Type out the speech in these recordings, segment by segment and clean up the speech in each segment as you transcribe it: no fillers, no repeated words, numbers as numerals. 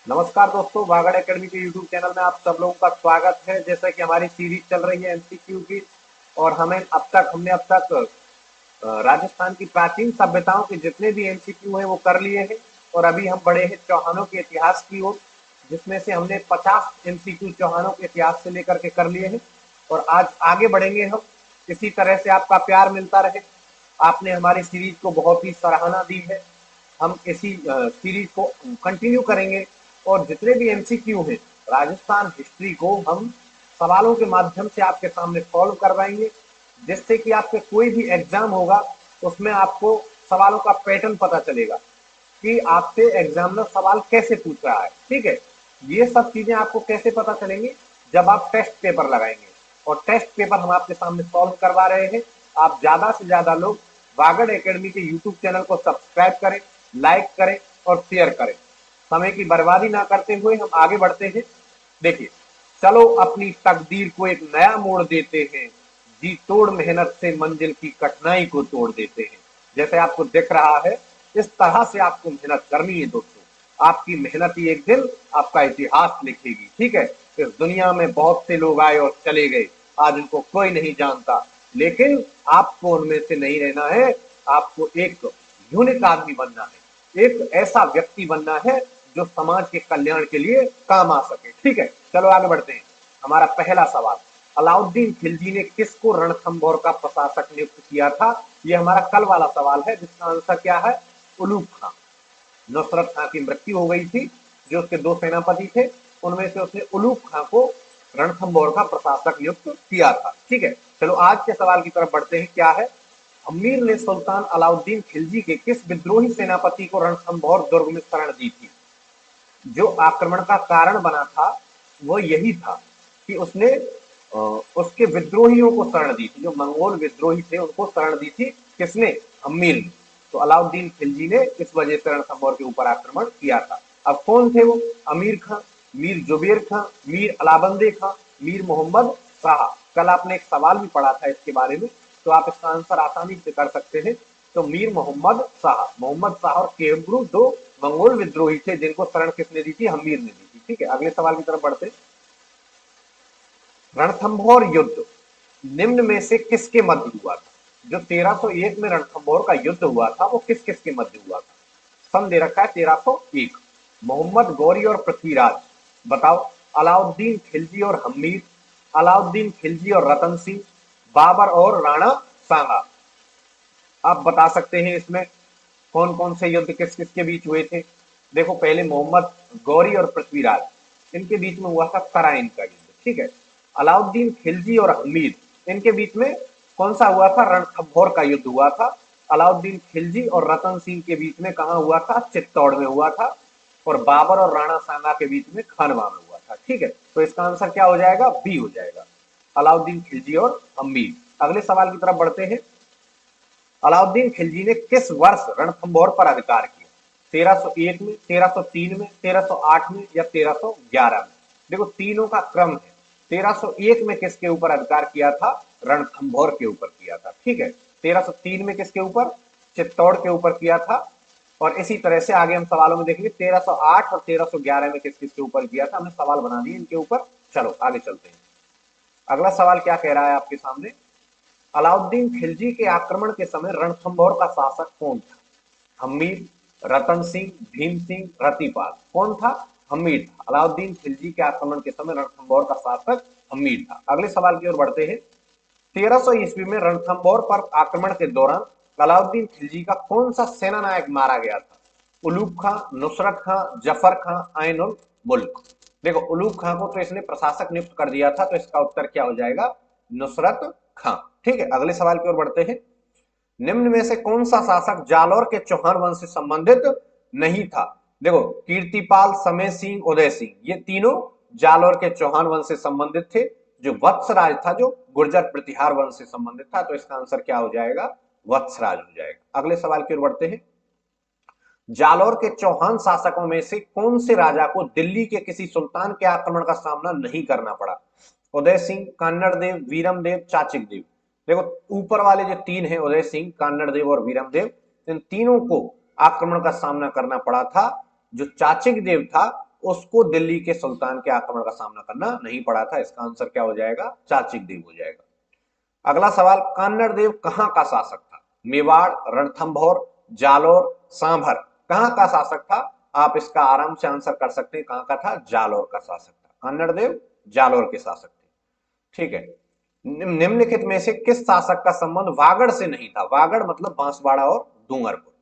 नमस्कार दोस्तों, वागड़ एकेडमी के यूट्यूब चैनल में आप सब लोगों का स्वागत है। जैसा कि हमारी सीरीज चल रही है एमसीक्यू की, और हमने अब तक राजस्थान की प्राचीन सभ्यताओं के जितने भी एमसीक्यू हैं वो कर लिए हैं। और अभी हम बढ़े हैं चौहानों के इतिहास की ओर, जिसमें से हमने 50 एमसीक्यू चौहानों के इतिहास से लेकर के कर लिए हैं। और आज आगे बढ़ेंगे हम। इसी तरह से आपका प्यार मिलता रहे। आपने हमारी सीरीज को बहुत ही सराहना दी है। हम इसी सीरीज को कंटिन्यू करेंगे, और जितने भी एमसीक्यू हैं राजस्थान हिस्ट्री को हम सवालों के माध्यम से आपके सामने सॉल्व करवाएंगे, जिससे कि आपके कोई भी एग्जाम होगा उसमें आपको सवालों का पैटर्न पता चलेगा कि आपसे एग्जामिनर सवाल कैसे पूछ रहा है। ठीक है, ये सब चीजें आपको कैसे पता चलेंगी? जब आप टेस्ट पेपर लगाएंगे, और टेस्ट पेपर हम आपके सामने सॉल्व करवा रहे हैं। आप ज्यादा से ज्यादा लोग वागड़ एकेडमी के यूट्यूब चैनल को सब्सक्राइब करें, लाइक करें और शेयर करें। समय की बर्बादी ना करते हुए हम आगे बढ़ते हैं। देखिए, चलो अपनी तकदीर को एक नया मोड़ देते हैं, जी तोड़ मेहनत से मंजिल की कठिनाई को तोड़ देते हैं। जैसे आपको दिख रहा है, इस तरह से आपको मेहनत करनी है दोस्तों। आपकी मेहनत ही एक दिन आपका इतिहास लिखेगी। ठीक है, इस दुनिया में बहुत से लोग आए और चले गए, आज उनको कोई नहीं जानता, लेकिन आपको उनमें से नहीं रहना है। आपको एक यूनिक आदमी बनना है, एक ऐसा व्यक्ति बनना है जो समाज के कल्याण के लिए काम आ सके। ठीक है, चलो आगे बढ़ते हैं। हमारा पहला सवाल, अलाउद्दीन खिलजी ने किसको रणथंभौर का प्रशासक नियुक्त किया था? यह हमारा कल वाला सवाल है, जिसका आंसर क्या है? उलूग खां। नुसरत खां की मृत्यु हो गई थी, जो उसके दो सेनापति थे, उनमें से उसने उलूग खां को रणथंभौर का प्रशासक नियुक्त किया था। ठीक है, चलो आज के सवाल की तरफ बढ़ते हैं। क्या है? अमीर ने सुल्तान अलाउद्दीन खिलजी के किस विद्रोही सेनापति को रणथंभौर दुर्ग में शरण दी थी? जो आक्रमण का कारण बना था वो यही था कि उसने उसके विद्रोहियों को शरण दी थी। जो मंगोल विद्रोही थे उनको शरण दी थी। किसने? अमीर ने। तो अलाउद्दीन खिलजी ने इस वजह से रणथंभौर के ऊपर आक्रमण किया था। अब कौन थे वो? अमीर खां, मीर जुबेर खां, मीर अलाबंदे खां, मीर मोहम्मद शाह। कल आपने एक सवाल भी पढ़ा था इसके बारे में, तो आप इसका आंसर आसानी से कर सकते हैं। तो मीर मोहम्मद शाह और केवब्रू दो मंगोल विद्रोही थे, जिनको शरण किसने दी थी? हमीर ने दी थी। ठीक है, अगले सवाल की तरफ बढ़ते। रणथंभौर युद्ध निम्न में से किसके मध्य हुआ था? जो 1301 में रणथंभौर का युद्ध हुआ था वो किस किस के मध्य हुआ था? सन दे रखा है 1301। मोहम्मद गौरी और पृथ्वीराज। बताओ। अलाउद्दीन खिलजी और हमीर, अलाउद्दीन खिलजी और रतन सिंह, बाबर और राणा सांगा। आप बता सकते हैं इसमें कौन कौन से युद्ध किस किस के बीच हुए थे? देखो, पहले मोहम्मद गौरी और पृथ्वीराज इनके बीच में हुआ था तराइन का युद्ध। ठीक है। अलाउद्दीन खिलजी और हमीद इनके बीच में कौन सा हुआ था? रणथंभौर का युद्ध हुआ था। अलाउद्दीन खिलजी और रतन सिंह के बीच में कहा हुआ था? चित्तौड़ में हुआ था। और बाबर और राणा सांगा के बीच में खनवा में हुआ था। ठीक है, तो इसका आंसर क्या हो जाएगा? बी हो जाएगा, अलाउद्दीन खिलजी और हमीद। अगले सवाल की तरफ बढ़ते हैं। अलाउद्दीन खिलजी ने किस वर्ष रणथंभौर पर अधिकार किया? 1301 में, 1303 में, 1308 में या 1311 में? देखो, तीनों का क्रम है। 1301 में किसके ऊपर अधिकार किया था? रणथंभौर के ऊपर किया था। ठीक है। 1303 में किसके ऊपर? चित्तौड़ के ऊपर किया था। और इसी तरह से आगे हम सवालों में देखेंगे 1308 और 1311 में किस किसके ऊपर किया था। हमने सवाल बना दिए इनके ऊपर। चलो आगे चलते हैं। अगला सवाल क्या कह रहा है आपके सामने? अलाउद्दीन खिलजी के आक्रमण के समय रणथंभौर का शासक कौन था? हमीर, रतन सिंह, भीम सिंह, रतिपाल। कौन था? हमीर था। अलाउद्दीन खिलजी के आक्रमण के समय रणथंभौर का शासक हमीर था। अगले सवाल की ओर बढ़ते हैं। 1300 ईस्वी में रणथंभौर पर आक्रमण के दौरान अलाउद्दीन खिलजी का कौन सा सेना नायक मारा गया था? उलूग खां, नुसरत खां, जफर खां, आइन उल मुल्क। देखो, उलूग खां को तो इसने प्रशासक नियुक्त कर दिया था, तो इसका उत्तर क्या हो जाएगा? नुसरत खां। ठीक है, अगले सवाल की ओर बढ़ते हैं। निम्न में से कौन सा शासक जालौर के चौहान वंश से संबंधित नहीं था? देखो, कीर्तिपाल, समय सिंह, उदय सिंह, ये तीनों जालौर के चौहान वंश से संबंधित थे। जो वत्सराज था, जो गुर्जर प्रतिहार वंश से संबंधित था, तो इसका आंसर क्या हो जाएगा? वत्सराज हो जाएगा। अगले सवाल की ओर बढ़ते हैं। जालौर के चौहान शासकों में से कौन से राजा को दिल्ली के किसी सुल्तान के आक्रमण का सामना नहीं करना पड़ा? उदय सिंह, कान्नड़ देव, वीरम देव, चाचिक देव। देखो, ऊपर वाले जो तीन हैं, उदय सिंह, कान्नड़ देव और वीरम देव, इन तीनों को आक्रमण का सामना करना पड़ा था। जो चाचिक देव था उसको दिल्ली के सुल्तान के आक्रमण का सामना करना नहीं पड़ा था। इसका आंसर क्या हो जाएगा? चाचिक देव हो जाएगा। अगला सवाल, कान्नड़ देव कहां का शासक था? मेवाड़, रणथंभौर, जालोर, सांभर, कहां का शासक था? आप इसका आराम से आंसर कर सकते हैं, कहां का था? जालोर का शासक था। कान्नड़ देव जालोर के शासक थे। ठीक है। निम्नलिखित में से किस शासक का संबंध वागड़ से नहीं था? वागड़ मतलब बांसवाड़ा और डूंगरपुर,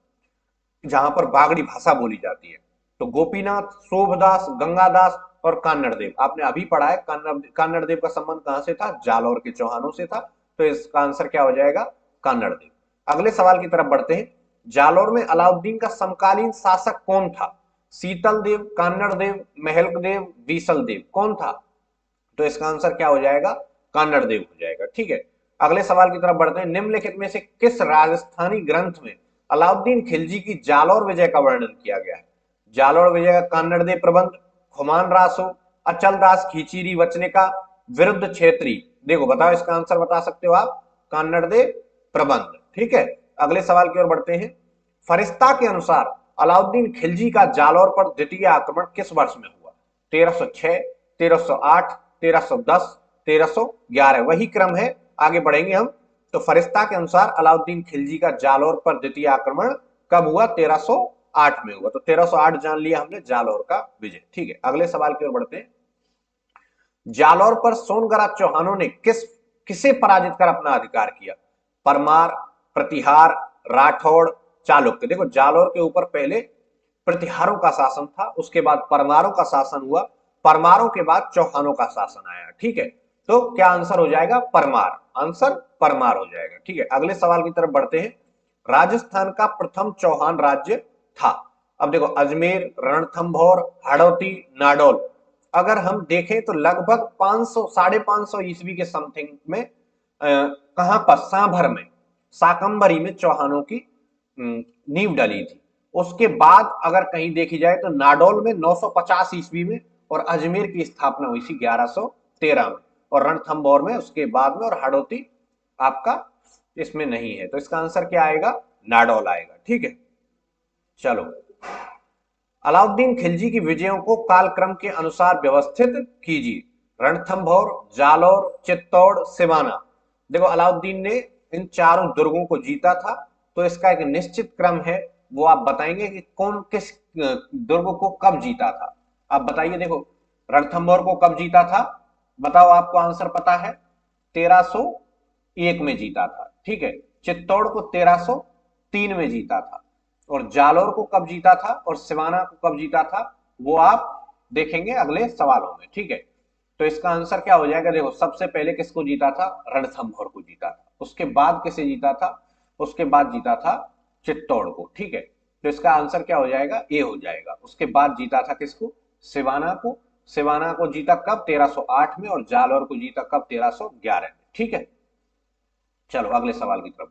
जहां पर बागड़ी भाषा बोली जाती है। तो गोपीनाथ, शोभदास, गंगादास और कान्नड़ देव, आपने अभी पढ़ा है। कान्नड़ देव का संबंध कहां से था? जालौर के चौहानों से था। तो इसका आंसर क्या हो जाएगा? कान्नड़ देव। अगले सवाल की तरफ बढ़ते हैं। जालौर में अलाउद्दीन का समकालीन शासक कौन था? शीतल देव, कान्नड़ देव, महल्क देव, बीसल देव, कौन था? तो इसका आंसर क्या हो जाएगा? कान्नड़ देव हो जाएगा। ठीक है। अगले सवाल की तरफ बढ़ते हैं। निम्नलिखित में से किस राजस्थानी ग्रंथ में अलाउद्दीन खिलजी की जालौर विजय का वर्णन किया गया है? जालौर विजय का कान्नड़ देव प्रबंध, खुमान रासो, अचल दास खीचीरी वचनिका, विरुद्ध क्षेत्री। देखो बताओ, इसका आंसर बता सकते हो आप? कान्नड़ देव प्रबंध। ठीक है। अगले सवाल की ओर बढ़ते हैं। फरिश्ता के अनुसार अलाउद्दीन खिलजी का जालौर पर द्वितीय आक्रमण किस वर्ष में हुआ? 1306, 1308, 1310, 1311, वही क्रम है, आगे बढ़ेंगे हम। तो फरिश्ता के अनुसार अलाउद्दीन खिलजी का जालौर पर द्वितीय आक्रमण कब हुआ? 1308 में हुआ। तो 1308 जान लिया हमने, जालौर का विजय। ठीक है। अगले सवाल की ओर बढ़ते हैं। जालौर पर सोनगरा चौहानों ने किसे पराजित कर अपना अधिकार किया? परमार, प्रतिहार, राठौड़, चालुक्य। देखो जालौर के ऊपर पहले प्रतिहारों का शासन था, उसके बाद परमारों का शासन हुआ, परमारों के बाद चौहानों का शासन आया। ठीक है। तो क्या आंसर हो जाएगा? परमार। आंसर परमार हो जाएगा। ठीक है। अगले सवाल की तरफ बढ़ते हैं। राजस्थान का प्रथम चौहान राज्य था। अब देखो, अजमेर, रणथंभौर, हाड़ौती, नाडौल, अगर हम देखें तो लगभग 500 550 ईस्वी के समथिंग में कहां पर? सांभर में, साकंबरी में चौहानों की नींव डली थी। उसके बाद अगर कहीं देखी जाए तो नाडौल में 950 ईस्वी में, और अजमेर की स्थापना हुई थी 1113 में, और रणथंभौर में उसके बाद में, और हाड़ौती आपका इसमें नहीं है। तो इसका आंसर क्या आएगा? नाडौल आएगा। ठीक है। चलो, अलाउद्दीन खिलजी की विजयों को कालक्रम के अनुसार व्यवस्थित कीजिए। रणथंभौर, जालौर, चित्तौड़, सिवाना। देखो अलाउद्दीन ने इन चारों दुर्गों को जीता था, तो इसका एक निश्चित क्रम है, वो आप बताएंगे कि कौन किस दुर्ग को कब जीता था। आप बताइए। देखो, रणथंभौर को कब जीता था? बताओ, आपको आंसर पता है? 1301 में जीता था। ठीक है। चित्तौड़ को 1303 में जीता था, और जालौर को कब जीता था और सिवाना को कब जीता था, वो आप देखेंगे अगले सवालों में। ठीक है। तो इसका आंसर क्या हो जाएगा? देखो, सबसे पहले किसको जीता था? रणथंभौर को जीता था। उसके बाद किसे जीता था? उसके बाद जीता था चित्तौड़ को। ठीक है। तो इसका आंसर क्या हो जाएगा? ए हो जाएगा। उसके बाद जीता था किसको? सिवाना को। सिवाना को जीता कब? 1308 में। और जालौर को जीता कब? 1311 में। ठीक है। चलो अगले सवाल की तरफ।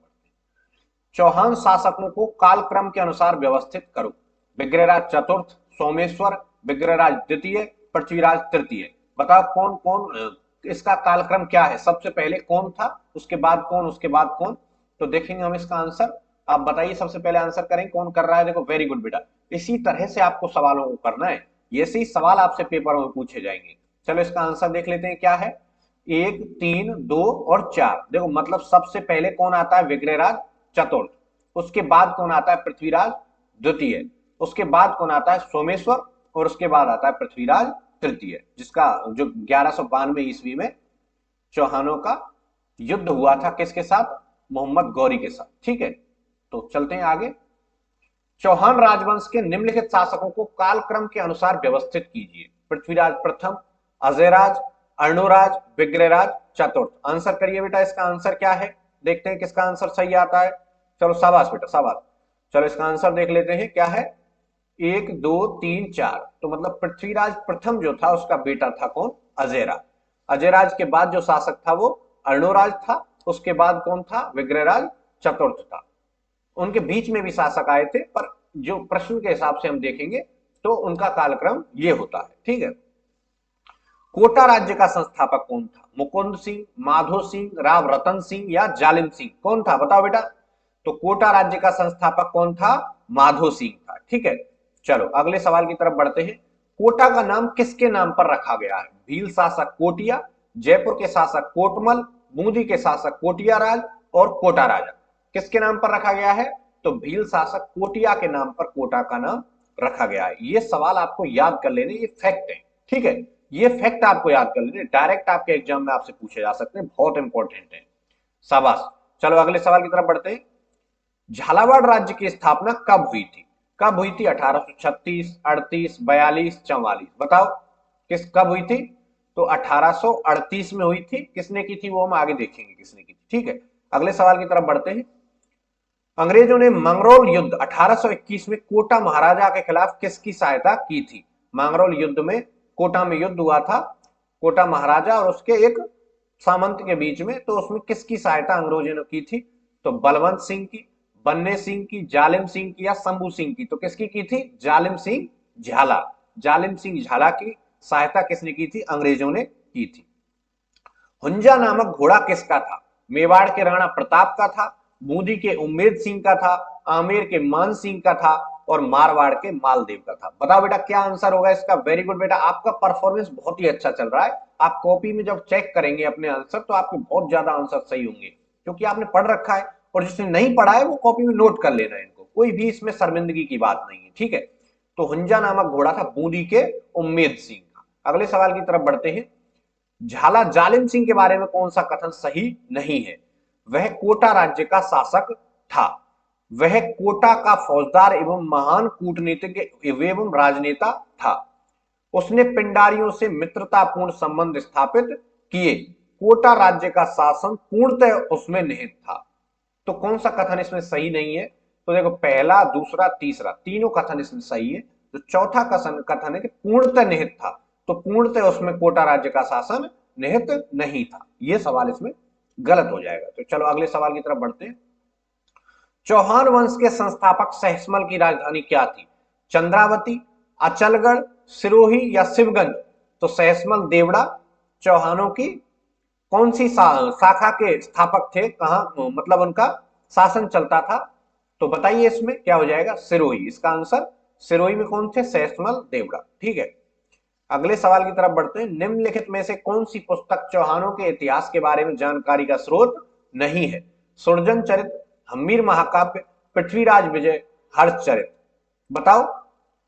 चौहान शासकों को कालक्रम के अनुसार व्यवस्थित करो। विग्रहराज चतुर्थ, सोमेश्वर, विग्रहराज द्वितीय, पृथ्वीराज तृतीय। बताओ कौन कौन, इसका कालक्रम क्या है? सबसे पहले कौन था, उसके बाद कौन, उसके बाद कौन? तो देखेंगे हम इसका आंसर। आप बताइए, सबसे पहले आंसर करें कौन कर रहा है। देखो, वेरी गुड बेटा, इसी तरह से आपको सवालों को करना है, ऐसे ही सवाल आपसे पेपर में पूछे जाएंगे। चलो इसका आंसर देख लेते हैं क्या है। 1, 3, 2 और 4। देखो मतलब सबसे पहले कौन आता है? विग्रहराज चतुर्थ। उसके बाद कौन आता है? पृथ्वीराज द्वितीय। उसके बाद कौन आता है? सोमेश्वर। और उसके बाद आता है पृथ्वीराज तृतीय, जिसका जो 1192 ईस्वी में चौहानों का युद्ध हुआ था किसके साथ? मोहम्मद गौरी के साथ। ठीक है। तो चलते हैं आगे। चौहान राजवंश के निम्नलिखित शासकों को कालक्रम के अनुसार व्यवस्थित कीजिए। पृथ्वीराज प्रथम, अजयराज, अर्णोराज, विग्रहराज चतुर्थ। आंसर करिए बेटा, इसका आंसर क्या है? देखते हैं किसका आंसर सही आता है। चलो शाबाश बेटा, शाबाश। चलो इसका आंसर देख लेते हैं क्या है। 1, 2, 3, 4। तो मतलब पृथ्वीराज प्रथम जो था उसका बेटा था कौन? अजयराज। अजयराज के बाद जो शासक था वो अर्णोराज था। उसके बाद कौन था? विग्रहराज चतुर्थ था। उनके बीच में भी शासक आए थे, पर जो प्रश्न के हिसाब से हम देखेंगे तो उनका कालक्रम ये होता है। ठीक है। कोटा राज्य का संस्थापक कौन था? मुकुंद सिंह, माधो सिंह, राव रतन सिंह या जालिम सिंह? कौन था बताओ बेटा। तो कोटा राज्य का संस्थापक कौन था? माधो सिंह था। ठीक है। चलो अगले सवाल की तरफ बढ़ते हैं। कोटा का नाम किसके नाम पर रखा गया है? भील शासक कोटिया, जयपुर के शासक कोटमल, बूंदी के शासक कोटिया राज और कोटा राजा, किसके नाम पर रखा गया है? तो भील शासक कोटिया के नाम पर कोटा का नाम रखा गया है। ये सवाल आपको याद कर लेने, ये फैक्ट है, ठीक है, ये फैक्ट आपको याद कर लेने, डायरेक्ट आपके एग्जाम में आपसे पूछे जा सकते हैं, बहुत इंपॉर्टेंट है। शाबाश। चलो अगले सवाल की तरफ बढ़ते हैं। झालावाड़ राज्य की स्थापना कब हुई थी? कब हुई थी? 1836, 38, 42, 44, बताओ किस कब हुई थी? तो 1838 में हुई थी। किसने की थी वो हम आगे देखेंगे किसने की थी, ठीक है। अगले सवाल की तरफ बढ़ते हैं। अंग्रेजों ने मंगरोल युद्ध 1821 में कोटा महाराजा के खिलाफ किसकी सहायता की थी? मंगरोल युद्ध में कोटा में युद्ध हुआ था, कोटा महाराजा और उसके एक सामंत के बीच में, तो उसमें किसकी सहायता अंग्रेजों ने की थी? तो बलवंत सिंह की, बन्ने सिंह की, जालिम सिंह की या शंभू सिंह की? तो किसकी की थी? जालिम सिंह झाला। जालिम सिंह झाला की सहायता किसने की थी? अंग्रेजों ने की थी। हुंजा नामक घोड़ा किसका था? मेवाड़ के राणा प्रताप का था, बूंदी के उम्मेद सिंह का था, आमेर के मान सिंह का था और मारवाड़ के मालदेव का था। बताओ बेटा क्या आंसर होगा इसका? वेरी गुड बेटा, आपका परफॉर्मेंस बहुत ही अच्छा चल रहा है। आप कॉपी में जब चेक करेंगे अपने आंसर तो आपके बहुत ज्यादा आंसर सही होंगे, क्योंकि आपने पढ़ रखा है, और जिसने नहीं पढ़ा है वो कॉपी में नोट कर लेना है इनको, कोई भी इसमें शर्मिंदगी की बात नहीं है, ठीक है। तो हुंजा नामक घोड़ा था बूंदी के उम्मेद सिंह का। अगले सवाल की तरफ बढ़ते हैं। झाला जालिम सिंह के बारे में कौन सा कथन सही नहीं है? वह कोटा राज्य का शासक था, वह कोटा का फौजदार एवं महान कूटनीतिज्ञ एवं राजनेता था, उसने पिंडारियों से मित्रतापूर्ण संबंध स्थापित किए, कोटा राज्य का शासन पूर्णतः उसमें निहित था। तो कौन सा कथन इसमें सही नहीं है? तो देखो पहला, दूसरा, तीसरा, तीनों कथन इसमें सही है। तो चौथा कथन है कि पूर्णतः निहित था, तो पूर्णतः उसमें कोटा राज्य का शासन निहित नहीं था, यह सवाल इसमें गलत हो जाएगा। तो चलो अगले सवाल की तरफ बढ़ते हैं। चौहान वंश के संस्थापक सहसमल की राजधानी क्या थी? चंद्रावती, अचलगढ़, सिरोही या शिवगंज? तो सहसमल देवड़ा चौहानों की कौन सी शाखा के स्थापक थे? कहां मतलब उनका शासन चलता था? तो बताइए इसमें क्या हो जाएगा? सिरोही। इसका आंसर सिरोही में कौन थे? सहसमल देवड़ा, ठीक है। अगले सवाल की तरफ बढ़ते हैं। निम्नलिखित में से कौन सी पुस्तक चौहानों के इतिहास के बारे में जानकारी का स्रोत नहीं है? सुरजन चरित, हम्मीर महाकाव्य, पृथ्वीराज विजय, हर्षचरित? बताओ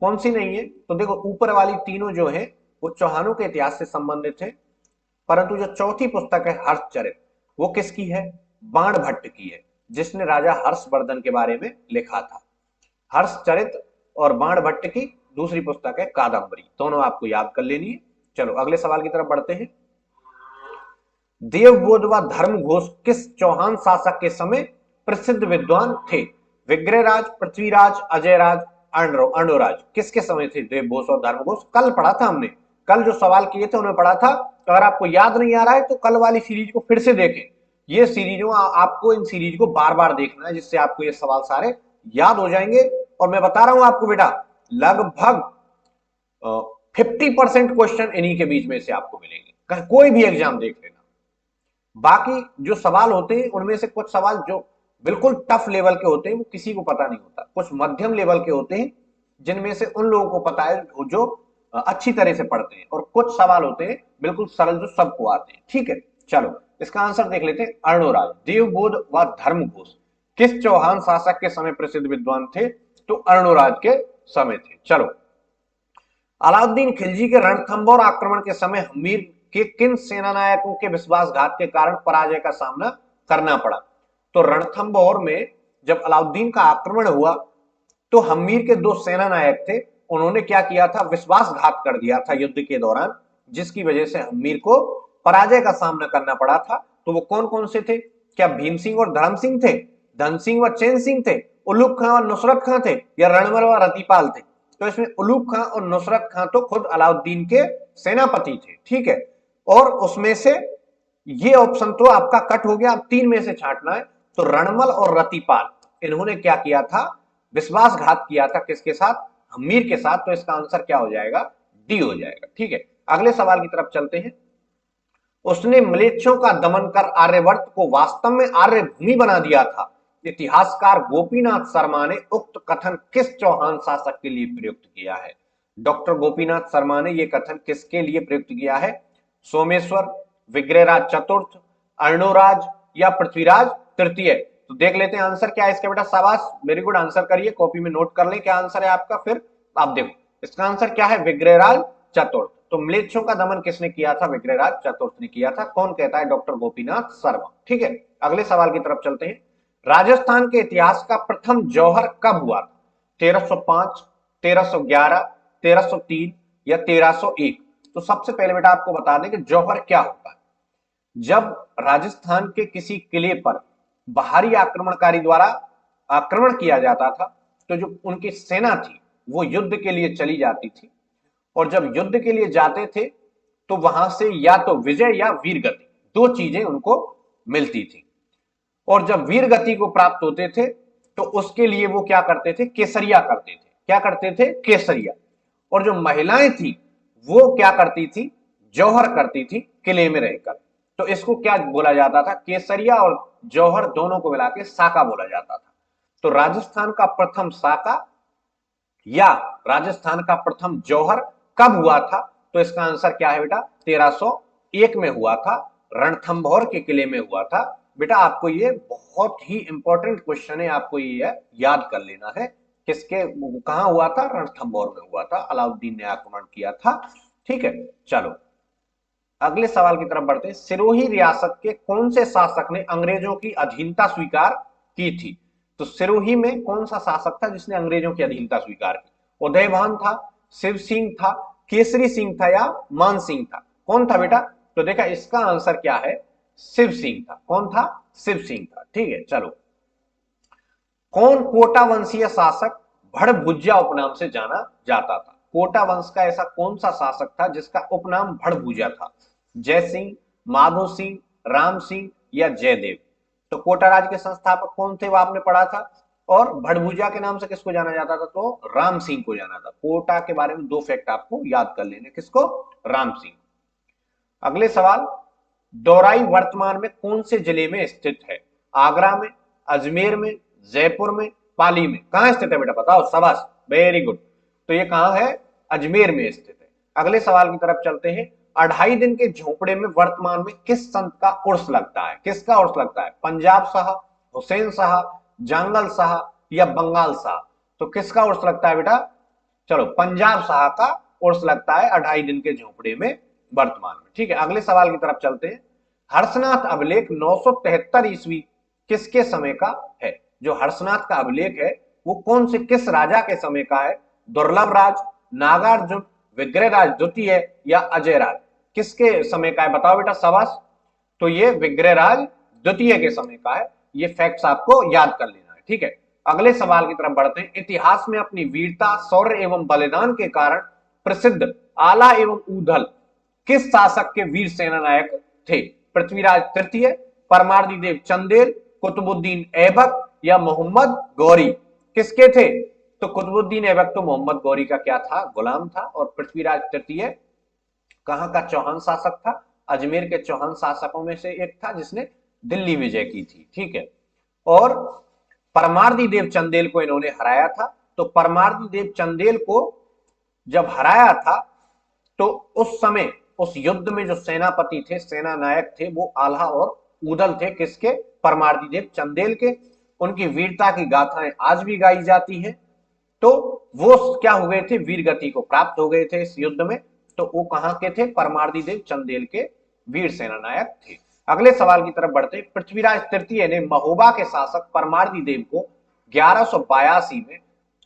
कौन सी नहीं है? तो देखो ऊपर वाली तीनों जो है वो चौहानों के इतिहास से संबंधित है, परंतु जो चौथी पुस्तक है हर्षचरित, वो किसकी है? बाण भट्ट की है, जिसने राजा हर्षवर्धन के बारे में लिखा था। हर्षचरित और बाण भट्ट की दूसरी पुस्तक है कादंबरी, दोनों आपको याद कर लेनी है। चलो अगले सवाल की तरफ बढ़ते हैं। देवबोध व धर्मघोष किस चौहान शासक के समय प्रसिद्ध विद्वान थे? विग्रहराज, पृथ्वीराज, अजयराज, अर्णोराज? किसके समय थे देवघोष और धर्मघोष? कल पढ़ा था हमने, कल जो सवाल किए थे उन्हें पढ़ा था। तो अगर आपको याद नहीं आ रहा है तो कल वाली सीरीज को फिर से देखें। ये सीरीजों आपको इन सीरीज को बार बार देखना है, जिससे आपको ये सवाल सारे याद हो जाएंगे। और मैं बता रहा हूं आपको बेटा, लगभग 50% क्वेश्चन इन्हीं के बीच में से आपको मिलेंगे, कोई भी एग्जाम देख लेना। बाकी जो सवाल होते हैं उनमें से कुछ सवाल जो बिल्कुल टफ लेवल के होते हैं वो किसी को पता नहीं होता, कुछ मध्यम लेवल के होते हैं जिनमें से उन लोगों को पता है जो अच्छी तरह से पढ़ते हैं, और कुछ सवाल होते हैं बिल्कुल सरल जो सबको आते हैं, ठीक है। चलो इसका आंसर देख लेते हैं। अर्णोराज। देवबोध व धर्मघोष किस चौहान शासक के समय प्रसिद्ध विद्वान थे? तो अर्णोराज के समय थे। चलो अलाउद्दीन खिलजी के रणथंभौर आक्रमण के समय हमीर के किन सेनानायकों के विश्वासघात के कारण पराजय का सामना करना पड़ा? तो रणथंभौर में जब अलाउद्दीन का आक्रमण हुआ तो हमीर के दो सेना नायक थे, उन्होंने क्या किया था? विश्वासघात कर दिया था युद्ध के दौरान, जिसकी वजह से हमीर को पराजय का सामना करना पड़ा था। तो वो कौन कौन से थे? क्या भीम सिंह और धर्म सिंह थे? धन सिंह व चैन सिंह थे? उलूक खां और नुसरत खां थे? या रणमल व रतिपाल थे? तो इसमें उलूक खां और नुसरत खां तो खुद अलाउद्दीन के सेनापति थे, ठीक है। और उसमें से ये ऑप्शन तो आपका कट हो गया, अब तीन में से छांटना है। तो रणमल और रतिपाल, इन्होंने क्या किया था? विश्वासघात किया था किसके साथ? हमीर के साथ। तो इसका आंसर क्या हो जाएगा? डी हो जाएगा, ठीक है। अगले सवाल की तरफ चलते हैं। उसने म्लेच्छों का दमन कर आर्यवर्त को वास्तव में आर्य भूमि बना दिया था। इतिहासकार गोपीनाथ शर्मा ने उक्त कथन किस चौहान शासक के लिए प्रयुक्त किया है? डॉक्टर गोपीनाथ शर्मा ने यह कथन किसके लिए प्रयुक्त किया है? सोमेश्वर, विग्रहराज चतुर्थ, अर्णोराज या पृथ्वीराज तृतीय? तो देख लेते हैं आंसर क्या है इसका बेटा। शाबाश, वेरी गुड, आंसर करिए, कॉपी में नोट कर लें क्या आंसर है आपका। फिर आप देखो इसका आंसर क्या है, विग्रहराज चतुर्थ। तो म्लेच्छों का दमन किसने किया था? विग्रहराज चतुर्थ ने किया था। कौन कहता है? डॉक्टर गोपीनाथ शर्मा। ठीक है, अगले सवाल की तरफ चलते हैं। राजस्थान के इतिहास का प्रथम जौहर कब हुआ था? 1305, 1311, 1303 या 1301? तो सबसे पहले बेटा आपको बता दें कि जौहर क्या होता है। जब राजस्थान के किसी किले पर बाहरी आक्रमणकारी द्वारा आक्रमण किया जाता था, तो जो उनकी सेना थी वो युद्ध के लिए चली जाती थी, और जब युद्ध के लिए जाते थे तो वहां से या तो विजय या वीर गति, दो चीजें उनको मिलती थी। और जब वीर गति को प्राप्त होते थे तो उसके लिए वो क्या करते थे? केसरिया करते थे। क्या करते थे? केसरिया। और जो महिलाएं थी वो क्या करती थी? जौहर करती थी किले में रहकर। तो इसको क्या बोला जाता था? केसरिया और जौहर दोनों को मिला के साका बोला जाता था। तो राजस्थान का प्रथम साका या राजस्थान का प्रथम जौहर कब हुआ था? तो इसका आंसर क्या है बेटा? 1301 में हुआ था, रणथंभौर के किले में हुआ था। बेटा आपको ये बहुत ही इंपॉर्टेंट क्वेश्चन है, आपको ये याद कर लेना है। किसके, कहां हुआ था? रणथंभौर में हुआ था, अलाउद्दीन ने आक्रमण किया था। ठीक है, चलो अगले सवाल की तरफ बढ़ते हैं। सिरोही रियासत के कौन से शासक ने अंग्रेजों की अधीनता स्वीकार की थी? तो सिरोही में कौन सा शासक था जिसने अंग्रेजों की अधीनता स्वीकार की? उदयभान था, शिव सिंह था, केसरी सिंह था या मान सिंह था? कौन था बेटा? तो देखा इसका आंसर क्या है, शिव सिंह था। कौन था? शिव सिंह था। ठीक है, चलो कौन कोटा वंशीय शासक भड़भुज्जा उपनाम से जाना जाता था? कोटा वंश का ऐसा कौन सा शासक था जिसका उपनाम भड़भुजा था? जय सिंह, माधो सिंह, राम सिंह या जयदेव? तो कोटा राज के संस्थापक कौन थे वो आपने पढ़ा था। और भड़भुजा के नाम से किसको जाना जाता था? तो राम सिंह को जाना था। कोटा के बारे में दो फैक्ट आपको याद कर लेने, किसको? राम सिंह। अगले सवाल, दौराई वर्तमान में कौन से जिले में स्थित है? आगरा में, अजमेर में, जयपुर में, पाली में? कहां स्थित है बेटा बताओ, शाबाश, वेरी गुड। तो ये कहां है? अजमेर में स्थित है। अगले सवाल की तरफ चलते हैं। 2.5 दिन के झोपड़े में वर्तमान में किस संत का उर्स लगता है? किसका उर्स लगता है? पंजाब शाह, हुसैन शाह, जांगल शाह या बंगाल शाह? तो किसका उर्स लगता है बेटा? चलो पंजाब शाह का उर्स लगता है 2.5 दिन के झोपड़े में वर्तमान में। ठीक है, अगले सवाल की तरफ चलते हैं। हर्षनाथ अभिलेख 973 ईस्वी किसके समय का है? जो हर्षनाथ का अभिलेख है वो कौन से, किस राजा के समय का है? दुर्लभ राज, नागार्जुन, विग्रहराज द्वितीय या अजय राज? किसके समय का है बताओ बेटा, शाबाश। तो ये विग्रहराज द्वितीय के समय का है। ये फैक्ट्स आपको याद कर लेना है। ठीक है, अगले सवाल की तरफ बढ़ते हैं। इतिहास में अपनी वीरता, शौर्य एवं बलिदान के कारण प्रसिद्ध आला एवं ऊधल किस शासक के वीर सेना नायक थे? पृथ्वीराज तृतीय, परमार्दी देव चंदेल, कुतुबुद्दीन ऐबक या मोहम्मद गौरी? किसके थे? तो कुतुबुद्दीन ऐबक तो मोहम्मद गौरी का क्या था? गुलाम था। और पृथ्वीराज तृतीय कहां का चौहान शासक था? अजमेर के चौहान शासकों में से एक था जिसने दिल्ली विजय की थी। ठीक है, और परमार्दी देव चंदेल को इन्होंने हराया था। तो परमार्दी देव चंदेल को जब हराया था तो उस समय उस युद्ध में जो सेनापति थे, सेना नायक थे, वो आल्हा और ऊदल थे। किसके? परमार्दी देव चंदेल के। उनकी वीरता की गाथाएं आज भी गाई जाती हैं। तो वो क्या हो गए थे? वीर गति को प्राप्त हो गए थे इस युद्ध में। तो वो कहां के थे? परमार्दी देव चंदेल के वीर सेना नायक थे। अगले सवाल की तरफ बढ़ते। पृथ्वीराज तृतीय ने महोबा के शासक परमार्दी देव को 1182 में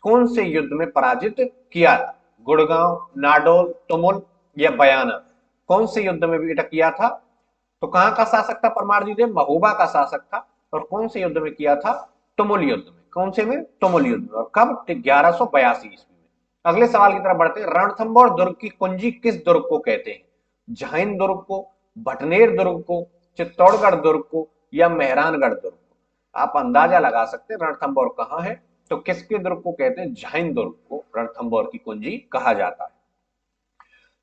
कौन से युद्ध में पराजित किया था? गुड़गांव, नाडोल, तुमुल या बयाना? कौन से युद्ध में बेटा किया था? तो कहां का शासक था परमार्दी देव? महोबा का शासक था। और कौन से युद्ध में किया था? तुमुल युद्ध में। कौन से में? तुमुल युद्ध में। और कब? 1182 ईस्वी में। अगले सवाल की तरफ बढ़ते हैं। रणथंभौर दुर्ग की कुंजी किस दुर्ग को कहते हैं? झाइन दुर्ग को, भटनेर दुर्ग को, चित्तौड़गढ़ दुर्ग को या मेहरानगढ़ दुर्ग को? आप अंदाजा लगा सकते हैं रणथंभौर कहां है। तो किसके दुर्ग को कहते हैं? झाइन दुर्ग को रणथंभौर की कुंजी कहा जाता है।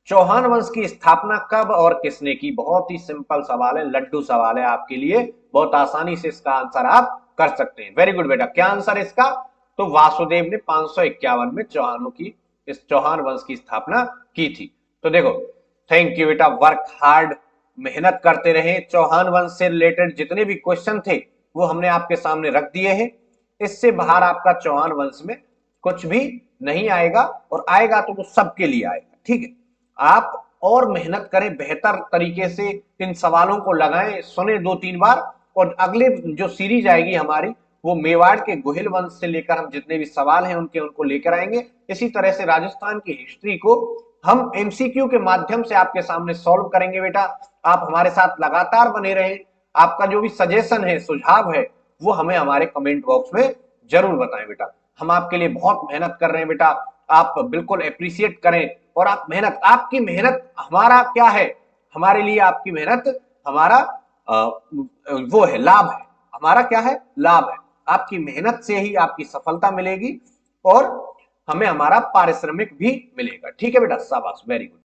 चौहान वंश की स्थापना कब और किसने की? बहुत ही सिंपल सवाल है, लड्डू सवाल है आपके लिए, बहुत आसानी से इसका आंसर आप कर सकते हैं। वेरी गुड बेटा, क्या आंसर इसका? तो वासुदेव ने 551 में चौहानों की इस चौहान वंश की स्थापना की थी। तो देखो, थैंक यू बेटा, वर्क हार्ड, मेहनत करते रहे। चौहान वंश से रिलेटेड जितने भी क्वेश्चन थे वो हमने आपके सामने रख दिए हैं। इससे बाहर आपका चौहान वंश में कुछ भी नहीं आएगा, और आएगा तो वो सबके लिए आएगा, ठीक है। आप और मेहनत करें, बेहतर तरीके से इन सवालों को लगाएं, सुने 2-3 बार, और अगले जो सीरीज आएगी हमारी वो मेवाड़ के गोहिल वंश से लेकर हम जितने भी सवाल हैं उनको लेकर आएंगे। इसी तरह से राजस्थान की हिस्ट्री को हम एमसीक्यू के माध्यम से आपके सामने सॉल्व करेंगे बेटा। आप हमारे साथ लगातार बने रहें। आपका जो भी सजेशन है, सुझाव है, वो हमें हमारे कमेंट बॉक्स में जरूर बताएं बेटा। हम आपके लिए बहुत मेहनत कर रहे हैं बेटा, आप बिल्कुल अप्रिशिएट करें। और आप मेहनत, आपकी मेहनत हमारा क्या है, हमारे लिए आपकी मेहनत हमारा वो है, लाभ है। हमारा क्या है, लाभ है। आपकी मेहनत से ही आपकी सफलता मिलेगी और हमें हमारा पारिश्रमिक भी मिलेगा। ठीक है बेटा, शाबाश, वेरी गुड।